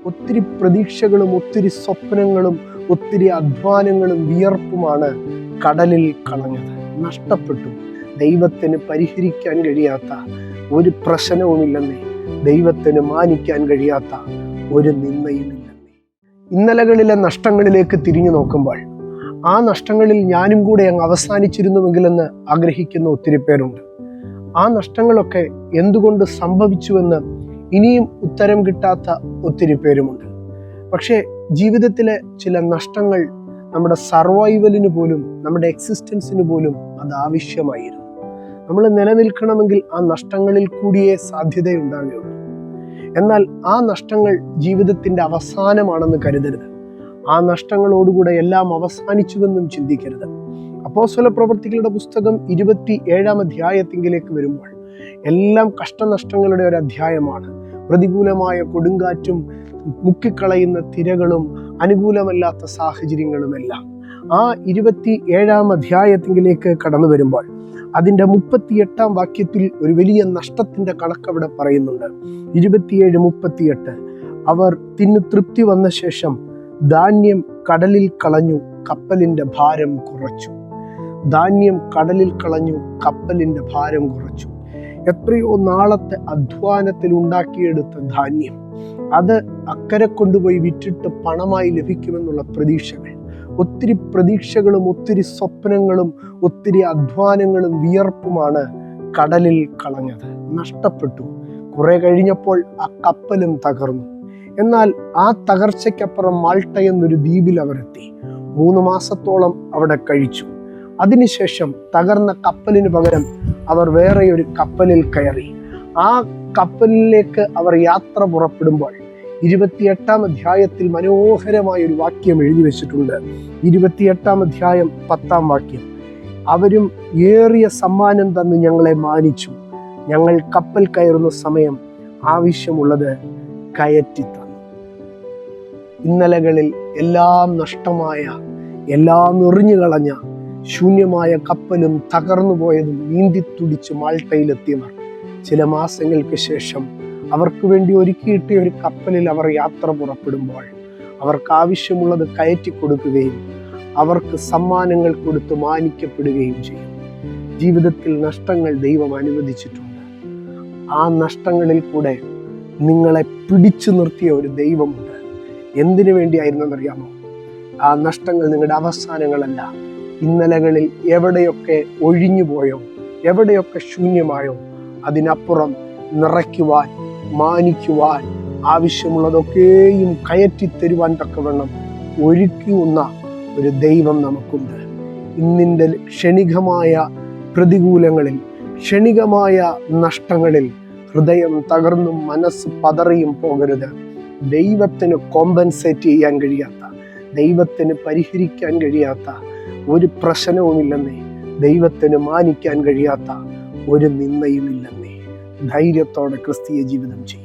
ഒത്തിരി പ്രതീക്ഷകളും ഒത്തിരി സ്വപ്നങ്ങളും ഒത്തിരി അധ്വാനങ്ങളും വിയർപ്പുമാണ് കടലിൽ കളഞ്ഞത്, നഷ്ടപ്പെട്ടു. ദൈവത്തിന് പരിഹരിക്കാൻ കഴിയാത്ത ഒരു പ്രശ്നവുമില്ലെന്നേ, ദൈവത്തിന് മാനിക്കാൻ കഴിയാത്ത ഒരു നിന്ദയുമില്ലെന്നേ. ഇന്നലകളിലെ നഷ്ടങ്ങളിലേക്ക് തിരിഞ്ഞു നോക്കുമ്പോൾ ആ നഷ്ടങ്ങളിൽ ഞാനും കൂടെ അങ്ങ് അവസാനിച്ചിരുന്നുവെങ്കിലെന്ന് ആഗ്രഹിക്കുന്ന ഒത്തിരി പേരുണ്ട്. ആ നഷ്ടങ്ങളൊക്കെ എന്തുകൊണ്ട് സംഭവിച്ചുവെന്ന് ഇനിയും ഉത്തരം കിട്ടാത്ത ഒത്തിരി പേരുമുണ്ട്. പക്ഷേ ജീവിതത്തിലെ ചില നഷ്ടങ്ങൾ നമ്മുടെ സർവൈവലിന് പോലും, നമ്മുടെ എക്സിസ്റ്റൻസിന് പോലും അത് ആവശ്യമായിരുന്നു. നമ്മൾ നിലനിൽക്കണമെങ്കിൽ ആ നഷ്ടങ്ങളിൽ കൂടിയേ സാധ്യതയുണ്ടാവുകയുള്ളൂ. എന്നാൽ ആ നഷ്ടങ്ങൾ ജീവിതത്തിൻ്റെ അവസാനമാണെന്ന് കരുതരുത്. ആ നഷ്ടങ്ങളോടുകൂടെ എല്ലാം അവസാനിച്ചുവെന്നും ചിന്തിക്കരുത്. അപ്പോസ്തല പ്രവൃത്തികളുടെ പുസ്തകം 27-ാം അധ്യായത്തിലേക്ക് വരുമ്പോൾ എല്ലാം കഷ്ടനഷ്ടങ്ങളുടെ ഒരു അധ്യായമാണ്. പ്രതികൂലമായ കൊടുങ്കാറ്റും മുക്കിക്കളയുന്ന തിരകളും അനുകൂലമല്ലാത്ത സാഹചര്യങ്ങളുമെല്ലാം. ആ 27-ാം അധ്യായത്തിലേക്ക് കടന്നു വരുമ്പോൾ അതിൻ്റെ 38-ാം വാക്യത്തിൽ ഒരു വലിയ നഷ്ടത്തിൻ്റെ കണക്കവിടെ പറയുന്നുണ്ട്. 27:38 അവർ തിന്നു തൃപ്തി വന്ന ശേഷം ധാന്യം കടലിൽ കളഞ്ഞു, കപ്പലിൻ്റെ ഭാരം കുറച്ചു. ധാന്യം കടലിൽ കളഞ്ഞു, കപ്പലിൻ്റെ ഭാരം കുറച്ചു. എത്രയോ നാളത്തെ അധ്വാനത്തിൽ ഉണ്ടാക്കിയെടുത്ത ധാന്യം അത് അക്കരെ കൊണ്ടുപോയി വിറ്റിട്ട് പണമായി ലഭിക്കുമെന്നുള്ള പ്രതീക്ഷകൾ, ഒത്തിരി പ്രതീക്ഷകളും ഒത്തിരി സ്വപ്നങ്ങളും ഒത്തിരി അധ്വാനങ്ങളും വിയർപ്പുമാണ് കടലിൽ കളഞ്ഞത്, നഷ്ടപ്പെട്ടു. കുറെ കഴിഞ്ഞപ്പോൾ ആ കപ്പലും തകർന്നു. എന്നാൽ ആ തകർച്ചയ്ക്കപ്പുറം മാൾട്ട എന്നൊരു ദ്വീപിൽ അവരെത്തി. 3 മാസത്തോളം അവിടെ കഴിച്ചു. അതിനുശേഷം തകർന്ന കപ്പലിന് പകരം അവർ വേറെ ഒരു കപ്പലിൽ കയറി. ആ കപ്പലിലേക്ക് അവർ യാത്ര പുറപ്പെടുമ്പോൾ 28-ാം അധ്യായത്തിൽ മനോഹരമായ ഒരു വാക്യം എഴുതി വെച്ചിട്ടുണ്ട്. 28-ാം അധ്യായം 10-ാം വാക്യം, അവരും ഏറിയ സമ്മാനം തന്ന് ഞങ്ങളെ മാനിച്ചു. ഞങ്ങൾ കപ്പൽ കയറുന്ന സമയം ആവശ്യമുള്ളത് കയറ്റി തന്നു. ഇന്നലകളിൽ എല്ലാം നഷ്ടമായ, എല്ലാം എറിഞ്ഞു കളഞ്ഞ ശൂന്യമായ കപ്പലും തകർന്നു പോയതും നീന്തിത്തുടിച്ച് മാൾട്ടയിലെത്തിയവർ ചില മാസങ്ങൾക്ക് ശേഷം അവർക്ക് വേണ്ടി ഒരുക്കിയിട്ട ഒരു കപ്പലിൽ അവർ യാത്ര പുറപ്പെടുമ്പോൾ അവർക്ക് ആവശ്യമുള്ളത് കയറ്റി കൊടുക്കുകയും അവർക്ക് സമ്മാനങ്ങൾ കൊടുത്ത് മാനിക്കപ്പെടുകയും ചെയ്യും. ജീവിതത്തിൽ നഷ്ടങ്ങൾ ദൈവം അനുവദിച്ചിട്ടുണ്ട്. ആ നഷ്ടങ്ങളിൽ കൂടെ നിങ്ങളെ പിടിച്ചു നിർത്തിയ ഒരു ദൈവമുണ്ട്. എന്തിനു വേണ്ടിയായിരുന്നെന്നറിയാമോ? ആ നഷ്ടങ്ങൾ നിങ്ങളുടെ അവസാനങ്ങളല്ല. ഇന്നലകളിൽ എവിടെയൊക്കെ ഒഴിഞ്ഞു പോയോ, എവിടെയൊക്കെ ശൂന്യമായോ അതിനപ്പുറം നിറയ്ക്കുവാൻ, മാനിക്കുവാൻ, ആവശ്യമുള്ളതൊക്കെയും കയറ്റിത്തരുവാൻ തക്കവണ്ണം ഒരുക്കുന്ന ഒരു ദൈവം നമുക്കുണ്ട്. ഇന്നിൻ്റെ ക്ഷണികമായ പ്രതികൂലങ്ങളിൽ, ക്ഷണികമായ നഷ്ടങ്ങളിൽ ഹൃദയം തകർന്നും മനസ്സ് പതറിയും പോകരുത്. ദൈവത്തിന് കോമ്പൻസേറ്റ് ചെയ്യാൻ കഴിയാത്ത, ദൈവത്തിന് പരിഹരിക്കാൻ കഴിയാത്ത ഒരു പ്രശ്നവുമില്ലെന്നേ, ദൈവത്തിന് മാനിക്കാൻ കഴിയാത്ത ഒരു നിന്ദയുമില്ലെന്നേ. ധൈര്യത്തോടെ ക്രിസ്തീയ ജീവിതം ചെയ്യും.